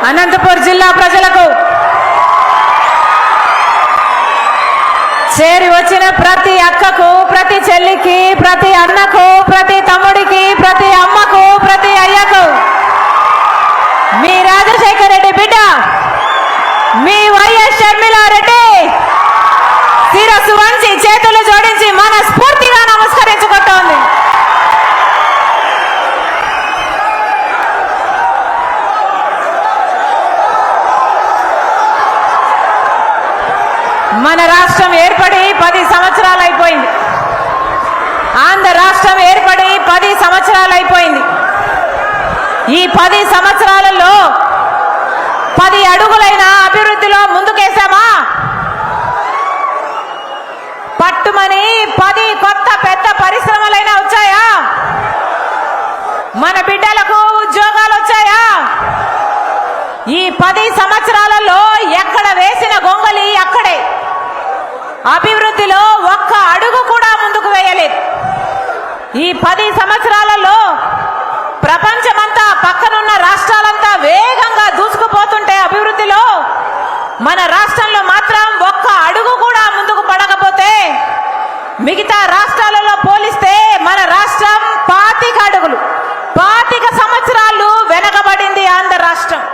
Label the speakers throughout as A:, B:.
A: అనంతపురం జిల్లా ప్రజలకు చేరి వచ్చిన ప్రతి అక్కకు, ప్రతి చెల్లికి, ప్రతి అన్నకు, ప్రతి తమ్ముడికి, ప్రతి అమ్మకు, ప్రతి అయ్యకు మీ రాజశేఖర రెడ్డి బిడ్డ మీ వైఎస్ షర్మిలారెడ్డి శిరస్సు వంచి చేతులు జోడించి మనస్ఫూర్తిగా నమస్కరించుకుంటోంది. మన రాష్ట్రం ఏర్పడి 10 సంవత్సరాలు అయిపోయింది. ఆంధ్ర రాష్ట్రం ఏర్పడి 10 సంవత్సరాలు అయిపోయింది. ఈ 10 సంవత్సరాలలో 10 అడుగులైన అభివృద్ధిలో ముందుకేసామా? పట్టుమని 10 కొత్త పెద్ద పరిశ్రమలైనా వచ్చాయా? మన బిడ్డలకు ఉద్యోగాలు వచ్చాయా? ఈ 10 సంవత్సరాలలో ఎక్కడ వేసిన గొంగలి అక్కడే. అభివృద్ధిలో ఒక్క అడుగు కూడా ముందుకు వేయలేదు. ఈ 10 సంవత్సరాలలో ప్రపంచమంతా, పక్కనున్న రాష్ట్రాలంతా వేగంగా దూసుకుపోతుంటే అభివృద్ధిలో మన రాష్ట్రంలో మాత్రం ఒక్క అడుగు కూడా ముందుకు పడకపోతే మిగతా రాష్ట్రాలలో పోలిస్తే మన రాష్ట్రం 25 అడుగులు, 25 సంవత్సరాలు వెనకబడింది ఆంధ్ర రాష్ట్రం.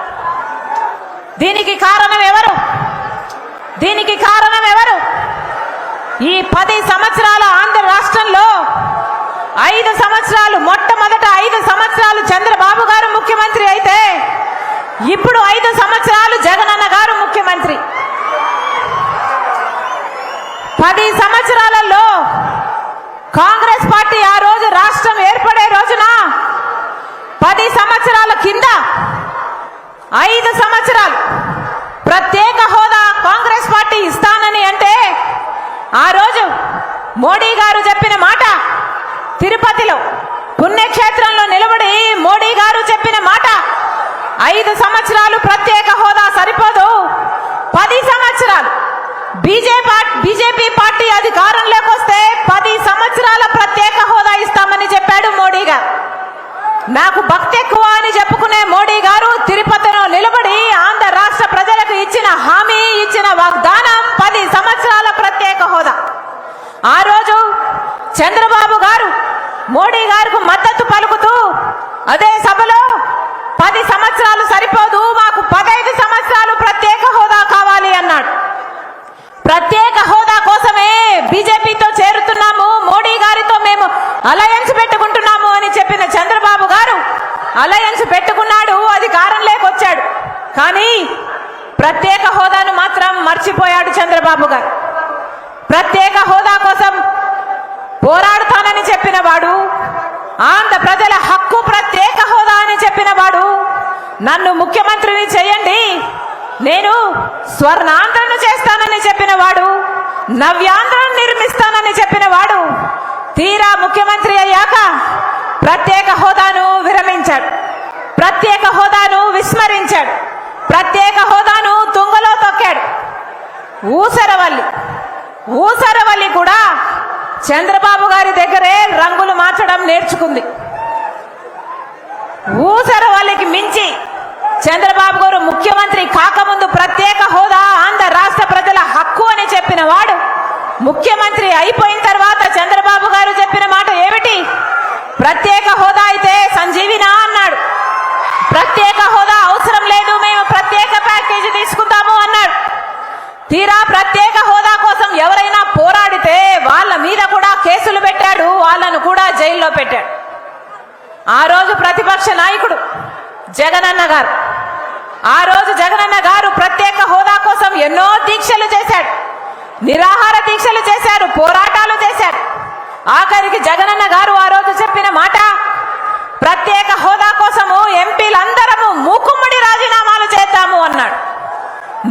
A: దీనికి కారణం ఎవరు? దీనికి కారణం ఎవరు? ఈ 10 సంవత్సరాల ఆంధ్ర రాష్ట్రంలో 5 సంవత్సరాలు, మొట్టమొదట 5 సంవత్సరాలు చంద్రబాబు గారు ముఖ్యమంత్రి అయితే ఇప్పుడు 5 సంవత్సరాలు జగనన్న గారు ముఖ్యమంత్రి. 10 సంవత్సరాలలో కాంగ్రెస్ పార్టీ ఆ రోజు రాష్ట్రం ఏర్పడే రోజున 10 సంవత్సరాల కింద 5 సంవత్సరాలు ప్రత్యేక హోదా కాంగ్రెస్ పార్టీ ఇస్తానని అంటే ఆ రోజు మోడీ గారు చెప్పిన మాట, తిరుపతిలో పుణ్యక్షేత్రంలో నిలబడి మోడీ గారు చెప్పిన మాట, 5 సంవత్సరాలు ప్రత్యేక హోదా సరిపోదు, 10 సంవత్సరాలు బీజేపీ పార్టీ అధికారంలోకి వస్తే 10 సంవత్సరాల ప్రత్యేక హోదా ఇస్తామని చెప్పాడు మోడీ గారు. నాకు భక్తి ఎక్కువ అని చెప్పుకునే మోడీ గారు తిరుపతిలో నిలబడి ఆంధ్ర రాష్ట్ర ప్రజలకు ఇచ్చిన హామీ, ఇచ్చిన వాగ్దానం 10 సంవత్సరాల ప్రత్యేక హోదా. ఆ రోజు చంద్రబాబు గారు మోడీ గారికి మద్దతు పలుకుతూ అదే సభలో 10 సంవత్సరాలు సరిపోదు, మాకు 15 సంవత్సరాలు ప్రత్యేక హోదా కావాలి అన్నాడు. ప్రత్యేక హోదా కోసమే బీజేపీతో చేరుతున్నాము, మోడీ గారితో మేము అలయన్స్ పెట్టుకుంటున్నాము అని చెప్పిన చంద్రబాబు గారు అలయన్స్ పెట్టుకున్నాడు, అధికారంలోకి వచ్చాడు. కానీ ప్రత్యేక హోదాను మాత్రం మర్చిపోయాడు చంద్రబాబు గారు. ప్రత్యేక హోదా కోసం పోరాడుతానని చెప్పిన వాడు, ఆంధ్ర ప్రజల హక్కు ప్రత్యేక హోదా అని చెప్పిన వాడు, నన్ను ముఖ్యమంత్రిని చేయండి, నేను స్వర్ణాంధ్రను చేస్తానని చెప్పిన వాడు, నవ్యాంధ్రను నిర్మిస్తానని చెప్పిన వాడు, తీరా ముఖ్యమంత్రి అయ్యాక ప్రత్యేక హోదాను విరమించాడు, ప్రత్యేక హోదాను విస్మరించాడు, ప్రత్యేక హోదాను తుంగలో తొక్కాడు. ఊసరవల్లి కూడా చంద్రబాబు గారి దగ్గరే రంగులు మార్చడం నేర్చుకుంది. ఊసరవల్లికి మించి చంద్రబాబు గారు ముఖ్యమంత్రి కాకముందు ప్రత్యేక హోదా ఆంధ్ర రాష్ట్ర ప్రజల హక్కు అని చెప్పిన వాడు ముఖ్యమంత్రి అయిపోయిన తర్వాత చంద్రబాబు గారు చెప్పిన మాట ఏమిటి? ప్రత్యేక హోదా అయితే సంజీవినా అన్నాడు. ప్రత్యేక హోదా అవసరం లేదు, మేము ప్రత్యేక ప్యాకేజీ తీసుకుంటాము అన్నాడు. తీరా ప్రత్యేక హోదా కోసం ఎవరైనా పోరాడితే వాళ్ళ మీద కూడా కేసులు పెట్టాడు, వాళ్ళను కూడా జైల్లో పెట్టాడు. ఆ రోజు ప్రతిపక్ష నాయకుడు జగనన్న గారు, ఆ రోజు జగనన్న గారు ప్రత్యేక హోదా కోసం ఎన్నో దీక్షలు చేశాడు, నిరాహార దీక్షలు చేశారు, పోరాటాలు చేశారు. ఆఖరికి జగనన్న గారు ఆ రోజు చెప్పిన మాట, ప్రత్యేక హోదా కోసము ఎంపీలందరము మూకుమ్మడి రాజీనామాలు చేద్దాము అన్నాడు.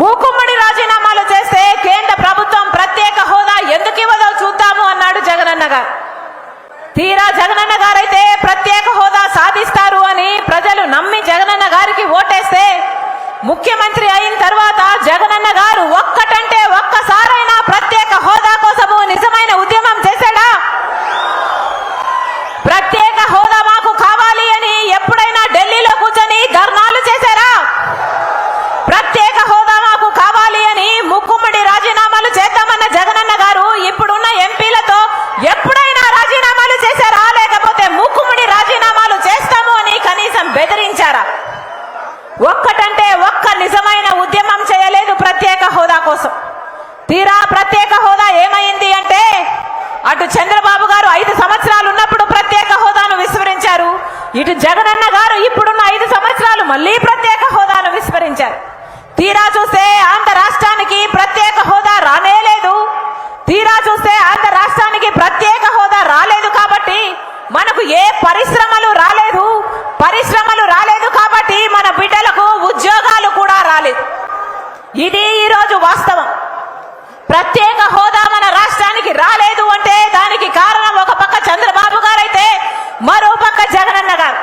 A: మూకుమ్మడి రాజీనామాలు చేస్తే కేంద్ర ప్రభుత్వం ప్రత్యేక హోదా ఎందుకు ఇవ్వదో చూద్దాము అన్నాడు జగనన్న గారు. తీరా జగనన్న గారైతే ప్రత్యేక హోదా సాధిస్తారు అని ప్రజలు నమ్మి జగనన్న గారికి ఓటేస్తే ముఖ్యమంత్రి అయిన తర్వాత జగనన్న గారు ఒక్కటంటే ఒక్కసారైనా ప్రత్యేక హోదా కోసము నిజమైన ఉద్యమం చేశాడా? ప్రత్యేక హోదా మాకు కావాలి అని ఎప్పుడైనా ఢిల్లీలో కూర్చొని ధర్నాలు చేశారా? ఒక్కటంటే ఒక్క నిజమైన ఉద్యమం చేయలేదు ప్రత్యేక హోదా కోసం. తీరా ప్రత్యేక హోదా ఏమైంది అంటే, అటు చంద్రబాబు గారు 5 సంవత్సరాలు ఉన్నప్పుడు ప్రత్యేక హోదాను విస్మరించారు, ఇటు జగనన్న గారు ఇప్పుడున్న 5 సంవత్సరాలు మళ్ళీ ప్రత్యేక హోదాను విస్మరించారు. తీరా చూస్తే ఆంధ్ర రాష్ట్రానికి ప్రత్యేక హోదా రానేలేదు. తీరా చూస్తే ఆంధ్ర రాష్ట్రానికి ప్రత్యేక హోదా రాలేదు కాబట్టి మనకు ఏ పరిశ్రమలు రాలేదు. పరిశ్రమలు రాలేదు కాబట్టి మన బిడ్డలకు ఉద్యోగాలు కూడా రాలేదు. ఇది ఈరోజు వాస్తవం. ప్రత్యేక హోదా మన రాష్ట్రానికి రాలేదు అంటే దానికి కారణం ఒక పక్క చంద్రబాబు గారైతే మరో పక్క జగనన్న గారు.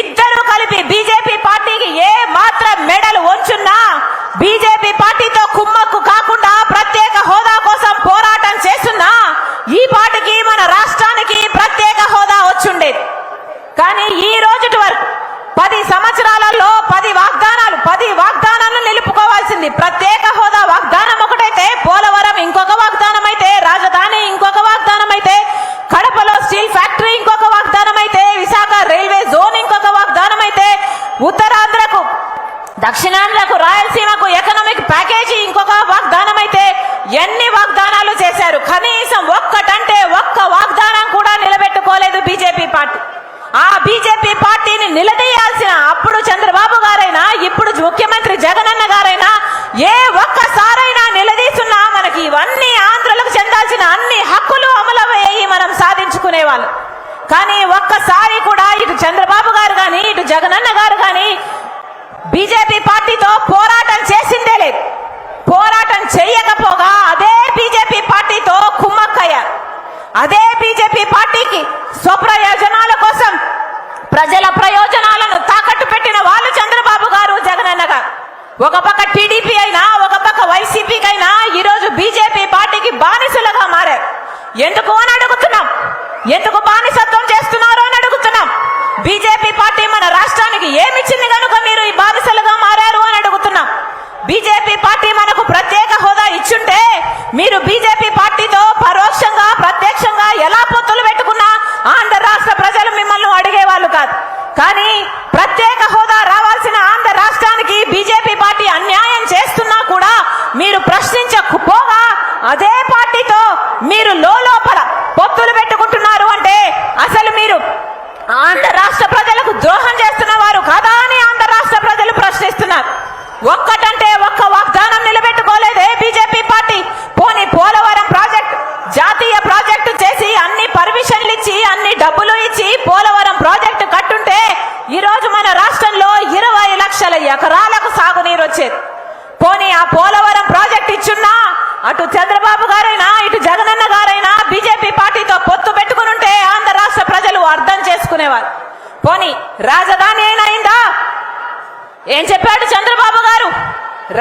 A: ఇద్దరు కలిపి బీజేపీ పార్టీకి ఏ మాత్రం మెడలు వంచున్నా, బీజేపీ పార్టీతో కుమ్మక్కు కాకుండా ప్రత్యేక హోదా కోసం పోరాటం చేస్తున్నా ఈ పార్టీకి మన రాష్ట్రానికి ప్రత్యేక హోదా వచ్చుండేది. కానీ ఈ రోజుటి వరకు 10 సంవత్సరాలలో 10 వాగ్దానాలను నిలుపుకోవాల్సింది. ప్రత్యేక హోదా వాగ్దానం ఒకటైతే పోలవరం ఇంకొక వాగ్దానం అయితే, రాజధాని ఇంకొక వాగ్దానం అయితే, కడపలో స్టీల్ ఫ్యాక్టరీ ఇంకొక వాగ్దానం అయితే, విశాఖ రైల్వే జోన్ ఇంకొక వాగ్దానం అయితే, ఉత్తరాంధ్రకు దక్షిణాంధ్రకు రాయలసీమకు ఎకనామిక్ ప్యాకేజీ ఇంకొక వాగ్దానం అయితే, ఎన్ని వాగ్దానాలు చేశారు. కనీసం ఒక్కటంటే ఒక్క వాగ్దానం కూడా నిలబెట్టుకోలేదు బీజేపీ పార్టీ. ఆ బీజేపీ పార్టీని నిలదీయాల్సిన అప్పుడు చంద్రబాబు గారైనా ఇప్పుడు ముఖ్యమంత్రి జగనన్న గారైనా ఏ ఒక్కసారైనా నిలదీస్తున్నా మనకి ఇవన్నీ ఆంధ్రులకు చెందాల్సిన అన్ని హక్కులు అమలయ్యి మనం సాధించుకునేవాళ్ళు. కానీ ఒక్కసారి కూడా ఇటు చంద్రబాబు గారు కానీ ఇటు జగనన్న గారు కానీ బీజేపీ పార్టీతో పోరాటం చేసిందే లేదు. పోరాటం చేయకపోగా అదే బీజేపీ పార్టీతో కుమ్మక్కయ్యారు. అదే బీజేపీ పార్టీకి స్వప్రయోజనాల కోసం ప్రజల ప్రయోజనాలను తాకట్టు పెట్టిన వాళ్ళు చంద్రబాబు గారు, జగనన్న గారు. ఒక పక్క టీడీపీ అయినా ఒక పక్క వైసీపీకైనా ఈరోజు బీజేపీ పార్టీకి బానిసలుగా మారారు. ఎందుకు అని అడుగుతున్నాం. ఎందుకు బానిసత్వం చేస్తున్నారు అని అడుగుతున్నాం. బీజేపీ పార్టీ మన రాష్ట్రానికి ఏమిచ్చింది కనుక మీరు ఈ బానిసలుగా మారారు అని అడుగుతున్నాం. బీజేపీ పార్టీ మనకు ప్రత్యేక హోదా ఇచ్చుంటే మీరు బీజేపీ పార్టీతో పరోక్షంగా ప్రత్యక్షంగా ఎలా పొత్తులు పెట్టుకున్నా ఆంధ్ర రాష్ట్ర ప్రజలు మిమ్మల్ని అడిగేవాళ్ళు కాదు. కానీ ప్రత్యేక హోదా రావాల్సిన ఆంధ్ర రాష్ట్రానికి బీజేపీ పార్టీ అన్యాయం చేస్తున్నా కూడా మీరు ప్రశ్నించకపోగా అదే పార్టీతో మీరు లోపల పొత్తులు పెట్టుకుంటున్నారు అంటే అసలు మీరు ఆంధ్ర రాష్ట్ర ప్రజలకు ద్రోహం చేస్తున్న వారు కాదా అని ఆంధ్ర రాష్ట్ర ప్రజలు ప్రశ్నిస్తున్నారు. ఒక్కటంటే ఒక్క వాగ్దానం నిలబెట్టుకోలేదే బీజేపీ పార్టీ. పోనీ పోలవరం ప్రాజెక్ట్ జాతీయ ప్రాజెక్టు చేసి అన్ని పర్మిషన్లు ఇచ్చి అన్ని డబ్బులు ఇచ్చి పోలవరం ప్రాజెక్టు కట్టుంటే ఈరోజు మన రాష్ట్రంలో 20 లక్షల ఎకరాలకు సాగునీరు వచ్చేది. పోనీ ఆ పోలవరం ప్రాజెక్ట్ ఇచ్చున్నా అటు చంద్రబాబు గారైనా ఇటు జగనన్న గారైనా బీజేపీ పార్టీతో పొత్తు పెట్టుకుని ఉంటే ఆంధ్ర రాష్ట్ర ప్రజలు అర్థం చేసుకునేవారు. పోనీ రాజధాని అయినా అయిందా? ఏం చెప్పాడు చంద్రబాబు గారు?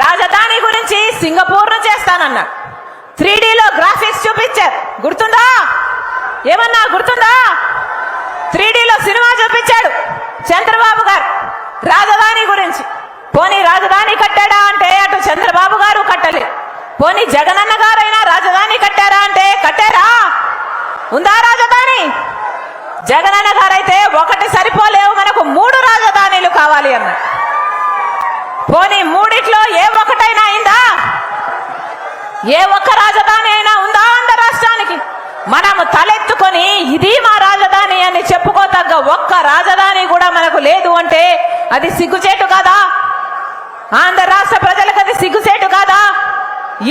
A: రాజధాని గురించి సింగపూర్ను చేస్తానన్నాడు. 3Dలో గ్రాఫిక్స్ చూపించారు, గుర్తుందా? ఏమన్నా గుర్తుందా? 3Dలో సినిమా చూపించాడు చంద్రబాబు గారు రాజధాని గురించి. పోనీ రాజధాని కట్టాడా అంటే అటు చంద్రబాబు గారు కట్టలేదు. పోనీ జగనన్న గారైనా రాజధాని కట్టారా అంటే కట్టారా? ఉందా రాజధాని? జగనన్న గారైతే ఒకటి సరిపోలేవు, మనకు 3 రాజధానులు కావాలి అన్నారు. పోనీ మూడిట్లో ఏ ఒక్కటైనా అయిందా? ఏ ఒక్క రాజధాని అయినా ఉందా ఆంధ్ర రాష్ట్రానికి? మనము తలెత్తుకొని ఇది మా రాజధాని అని చెప్పుకోతగ్గ ఒక్క రాజధాని కూడా మనకు లేదు అంటే అది సిగ్గుచేటు కాదా? ఆంధ్ర రాష్ట్ర ప్రజలకు అది సిగ్గుచేటు కాదా?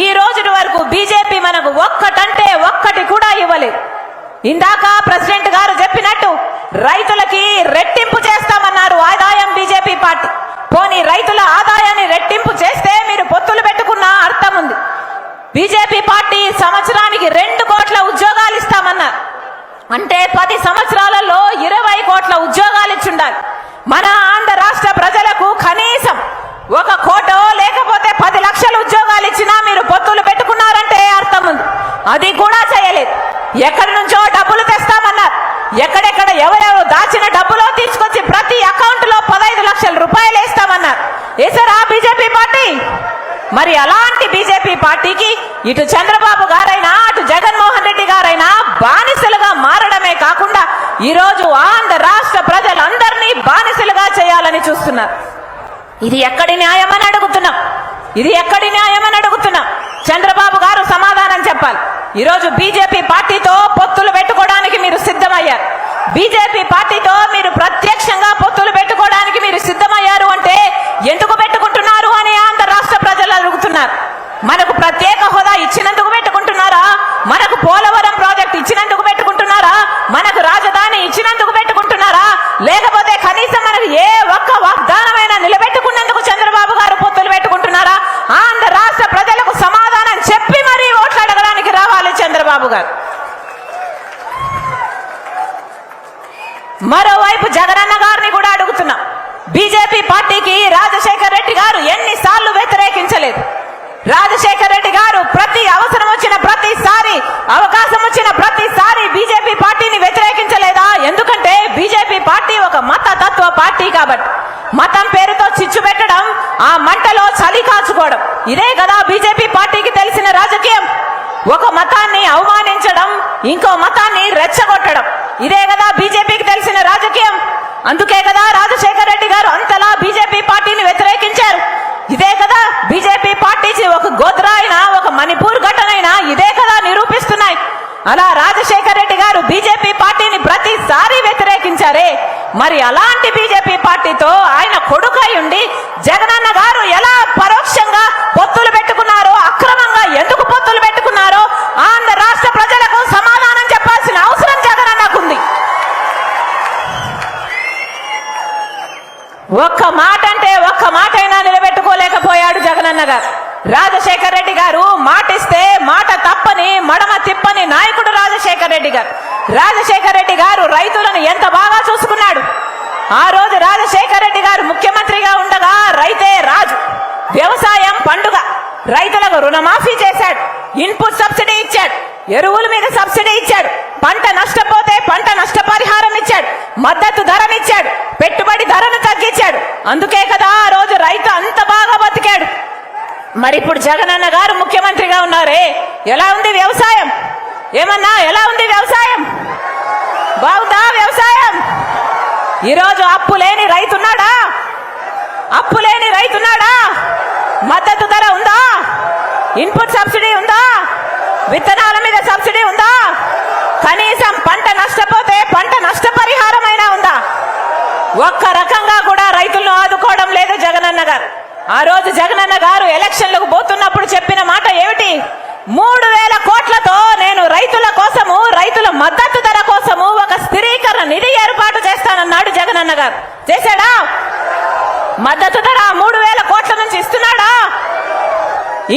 A: ఈ రోజు వరకు బీజేపీ మనకు ఒక్కటంటే ఒక్కటి కూడా ఇవ్వలేదు. ఇందాక ప్రెసిడెంట్ గారు చెప్పినట్టు రైతులకి రెట్టింపు చేస్తామన్నారు ఆదాయం బీజేపీ పార్టీ. పోనీ రైతుల ఆదాయాన్ని రెట్టింపు చేస్తే మీరు పొత్తులు పెట్టుకున్న అర్థం ఉంది. బీజేపీ పార్టీ సంవత్సరానికి 2 కోట్ల ఉద్యోగాలు ఇస్తామన్నారు. అంటే 10 సంవత్సరాలలో 20 కోట్ల ఉద్యోగాలు ఇచ్చుండాలి. మన ఆంధ్ర రాష్ట్ర ప్రజలకు కనీసం 1 కోటో లేకపోతే 10 లక్షల ఉద్యోగాలు ఇచ్చినా మీరు పొత్తులు పెట్టుకున్నారంటే అర్థం ఉంది. అది కూడా చేయలేదు. ఎక్కడి నుంచో డబ్బులు తెస్తామన్నారు. ఎక్కడెక్కడ ఎవరెవరు దాచిన డబ్బులో తీసుకొచ్చి ప్రతి అకౌంట్ లో 15 లక్షల రూపాయలు వేస్తామన్నారు. వేసారా బీజేపీ పార్టీ? మరి అలాంటి బీజేపీ పార్టీకి ఇటు చంద్రబాబు గారైనా అటు జగన్మోహన్ రెడ్డి గారైనా బానిసలుగా మారడమే కాకుండా ఈరోజు ఆంధ్ర రాష్ట్ర ప్రజలందరినీ బానిసలుగా చేయాలని చూస్తున్నారు. ఇది ఎక్కడి న్యాయం అని అడుగుతున్నాం. ఇది ఎక్కడి న్యాయం అని అడుగుతున్నాం. చంద్రబాబు గారు సమాధానం చెప్పాలి. ఈరోజు బీజేపీ పార్టీతో పొత్తులు పెట్టుకోవడానికి మీరు సిద్ధమయ్యారు. బీజేపీ పార్టీతో మీరు ప్రత్యక్షంగా పొత్తులు పెట్టుకోవడానికి మీరు సిద్ధమయ్యారు అంటే ఎందుకు పెట్టుకుంటున్నారు అని ఆంధ్ర రాష్ట్ర ప్రజలు అడుగుతున్నారు. మనకు ప్రత్యేక హోదా ఇచ్చినందుకు పెట్టుకుంటున్నారా? మనకు పోలవరం ప్రాజెక్ట్ ఇచ్చినందుకు పెట్టుకుంటున్నారా? మనకు రాజధాని ఇచ్చినందుకు పెట్టుకుంటున్నారా? లేకపోతే కనీసం మనకు ఏ ఒక్క వాగ్దానమైనా నిలబెట్టుకున్నందుకు చంద్రబాబు గారు పొత్తులు పెట్టుకుంటున్నారా? ఆంధ్ర రాష్ట్ర ప్రజలకు సమాధానం చెప్పి మరీ ఓట్లు అడగడానికి రావాలి చంద్రబాబు గారు. మరోవైపు జగనన్న గారిని కూడా అడుగుతున్నా. బీజేపీ పార్టీకి రాజశేఖర రెడ్డి గారు ఎన్నిసార్లు వ్యతిరేకించలేదు? రాజశేఖర రెడ్డి గారు ప్రతి అవసరం వచ్చిన ప్రతిసారి, అవకాశం వచ్చిన ప్రతిసారి బీజేపీ పార్టీని వ్యతిరేకించలేదా? ఎందుకంటే బీజేపీ పార్టీ ఒక మత తత్వ పార్టీ కాబట్టి. మతం పేరుతో చిచ్చు పెట్టడం, ఆ మంటలో చలి కాచుకోవడం, ఇదే కదా బీజేపీ పార్టీకి తెలిసిన రాజకీయం. ఒక మతాన్ని అవమానించడం, ఇంకో మతాన్ని రెచ్చగొట్టడం, ఇదే కదా బీజేపీకి తెలిసిన రాజకీయం. అందుకే కదా రాజశేఖర రెడ్డి గారు అంతలా బీజేపీ పార్టీని వ్యతిరేకించారు. ఇదే కదా బీజేపీ పార్టీ ఒక గోద్రా అయినా, ఒక మణిపూర్ ఘటనైనా ఇదే కదా నిరూపిస్తున్నాయి. అలా రాజశేఖర రెడ్డి గారు బీజేపీ పార్టీని ప్రతిసారి వ్యతిరేకించారే, మరి అలాంటి బీజేపీ పార్టీతో ఆయన కొడుకై ఉండి జగనన్న గారు ఎలా పరోక్షంగా పొత్తులు పెట్టుకున్నారో, అక్రమంగా ఎందుకు పొత్తులు పెట్టుకున్నారో ఆంధ్ర రాష్ట్ర ప్రజలకు సమాధానం చెప్పాల్సిన అవసరం జగనన్నకుంది. ఒక్క మాట అంటే ఒక్క మాటైనా నిలబెట్టుకోలేకపోయాడు జగనన్న గారు. రాజశేఖర రెడ్డి గారు మాటిస్తే మాట తప్పని, మడమ తిప్పని నాయకుడు రాజశేఖర రెడ్డి గారు. రాజశేఖర రెడ్డి గారు రైతులను ఎంత బాగా చూసుకున్నాడు. ఆ రోజు రాజశేఖర రెడ్డి గారు ముఖ్యమంత్రిగా ఉండగా రైతే రాజు, వ్యవసాయం పండుగ, రైతులకు రుణమాఫీ చేశాడు, ఇన్పుట్ సబ్సిడీ ఇచ్చాడు, ఎరువుల మీద సబ్సిడీ ఇచ్చాడు, పంట నష్టపోతే పంట నష్టపరిహారం ఇచ్చాడు, మద్దతు ధరనిచ్చాడు, పెట్టుబడి ధరను తగ్గించాడు. అందుకే కదా ఆ రోజు రైతు అంత బాగా బతికాడు. మరి ఇప్పుడు జగనన్న గారు ముఖ్యమంత్రిగా ఉన్నారే, ఎలా ఉంది వ్యవసాయం? ఏమన్నా ఎలా ఉంది వ్యవసాయం? బాగుందా వ్యవసాయం? ఈరోజు అప్పు లేని రైతున్నాడా? అప్పు లేని రైతున్నాడా? మద్దతు ధర ఉందా? ఇన్పుట్ సబ్సిడీ ఉందా? విత్తనాల మీద సబ్సిడీ ఉందా? కనీసం పంట నష్టపోతే పంట నష్టపరిహారం అయినా ఉందా? ఒక్క రకంగా కూడా రైతులను ఆదుకోవడం లేదు జగనన్న గారు. ఆ రోజు జగనన్న గారు ఎలక్షన్లకు పోతున్నప్పుడు చెప్పిన మాట ఏమిటి? 3,000 కోట్లతో నేను రైతుల కోసము, రైతుల మద్దతు ధర కోసము ఒక స్థిరీకరణ నిధి ఏర్పాటు చేస్తానన్నాడు జగనన్న గారు. చేశాడా? మద్దతు ధర 3,000 కోట్ల నుంచి ఇస్తున్నాడా?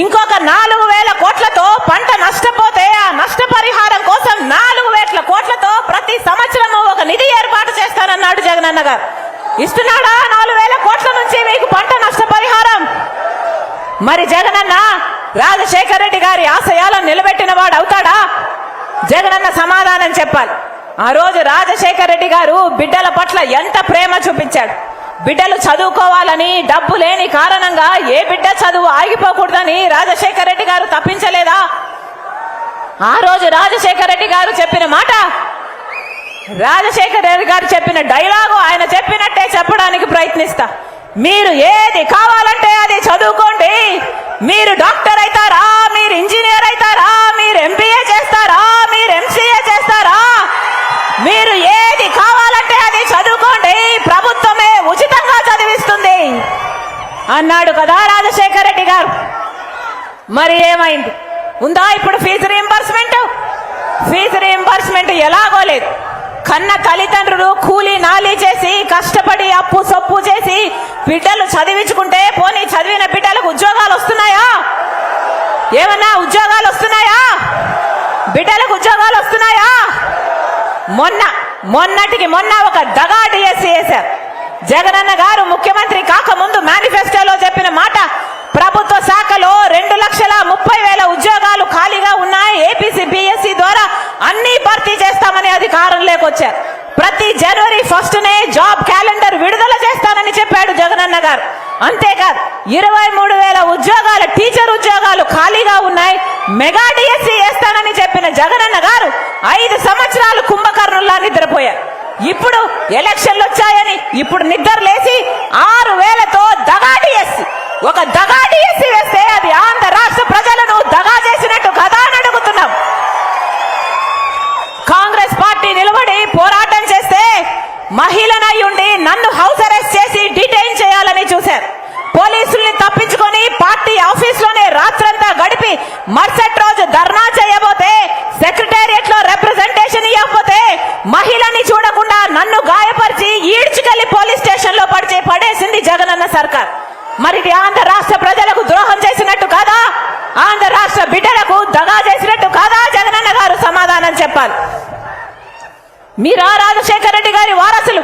A: ఇంకొక 4,000 కోట్లతో పంట నష్టపోతే ఆ నష్టపరిహారం కోసం 4,000 కోట్లతో ప్రతి సంవత్సరము ఒక నిధి ఏర్పాటు చేస్తానన్నాడు జగనన్న గారు. ఇస్తున్నాడా 4,000 కోట్ల నుంచి మీకు పంట నష్టపరిహారం? మరి జగనన్న రాజశేఖర రెడ్డి గారి ఆశయాలను నిలబెట్టిన వాడు అవుతాడా? జగనన్న సమాధానం చెప్పాలి. ఆ రోజు రాజశేఖర రెడ్డి గారు బిడ్డల పట్ల ఎంత ప్రేమ చూపించాడు. బిడ్డలు చదువుకోవాలని, డబ్బు లేని కారణంగా ఏ బిడ్డ చదువు ఆగిపోకూడదని రాజశేఖర రెడ్డి గారు తప్పించలేదా? ఆ రోజు రాజశేఖర రెడ్డి గారు చెప్పిన మాట, రాజశేఖర రెడ్డి గారు చెప్పిన డైలాగు ఆయన చెప్పినట్టే చెప్పడానికి ప్రయత్నిస్తా. మీరు ఏది కావాలంటే అది చదువుకోండి. మీరు డాక్టర్ అవుతారా, మీరు ఇంజనీర్ అవుతారా, మీరు ఎంబీఏ చేస్తారా, మీరు ఎంసీఏ చేస్తారా, మీరు ఏది కావాలంటే అది చదువుకోండి, ప్రభుత్వమే ఉచితంగా చదివిస్తుంది అన్నాడు కదా రాజశేఖర రెడ్డి గారు. మరి ఏమైంది? ఉందా ఇప్పుడు ఫీజు రీయింబర్స్మెంట్? ఫీజు రీయింబర్స్మెంట్ ఎలాగో లేదు. కన్న తల్లిదండ్రులు కూలీ నాలీ చేసి కష్టపడి అప్పు సొప్పు చేసి బిడ్డలు చదివించుకుంటే పోనీ చదివిన బిడ్డలకు ఉద్యోగాలు వస్తున్నాయా? ఏమన్నా ఉద్యోగాలు వస్తున్నాయా? బిడ్డలకు ఉద్యోగాలు వస్తున్నాయా? మొన్నటికి మొన్న ఒక దగా డిఎస్సీ వేశారు. జగనన్న గారు ముఖ్యమంత్రి కాకముందు మేనిఫెస్టోలో చెప్పిన మాట, ప్రభుత్వ శాఖలో 2,30,000 ఉద్యోగాలు ఖాళీగా ఉన్నాయి, ఏపీసీ బిఎస్సీ ద్వారా అన్ని భర్తీ చేస్తామని అధికారంలోకి వచ్చారు. ప్రతి జనవరి 1నే జాబ్ క్యాలెండర్ విడుదల చేస్తానని చెప్పాడు జగనన్న గారు. అంతేకాదు 23,000 ఉద్యోగాలు, టీచర్ ఉద్యోగాలు ఖాళీగా ఉన్నాయి, మెగా డిఎస్సీ వేస్తానని చెప్పిన జగనన్న గారు 5 సంవత్సరాలు కుంభకర్ణుల్లా నిద్రపోయారు. ఇప్పుడు ఎలక్షన్లు వచ్చాయని ఇప్పుడు నిద్ర లేచి 6,000తో దగా ఒక దగా డిఎస్సి వేస్తే అది ఆంధ్ర రాష్ట్ర ప్రజలను దగా చేసినట్టు కదా అని అడుగుతున్నాం. కాంగ్రెస్ పార్టీ నిలబడి పోరాటం చేస్తే మహిళనై ఉండి నన్ను హౌస్ అరెస్ట్ చేసి డిటైన్ చేయాలని చూశారు. పోలీసుల్ని తప్పించుకొని పార్టీ ఆఫీసులోనే రాత్రంతా గడిపి మరుసటి రోజు ధర్నా చేయబోతే, సెక్రటేరియట్ లో రిప్రజెంటేషన్ ఇవ్వకపోతే, మహిళని చూడకుండా నన్ను గాయపరిచి ఈడ్చుకెళ్లి పోలీస్ స్టేషన్ లో పడేసింది జగనన్న సర్కార్. మరి ఇది ఆంధ్ర రాష్ట్ర ప్రజలకు ద్రోహం చేసినట్టు కాదా? ఆంధ్ర రాష్ట్ర బిడ్డలకు దగా చేసినట్టు కాదా? జగనన్న గారు సమాధానం చెప్పాలి. మీరా రాజశేఖర రెడ్డి గారి వారసులు.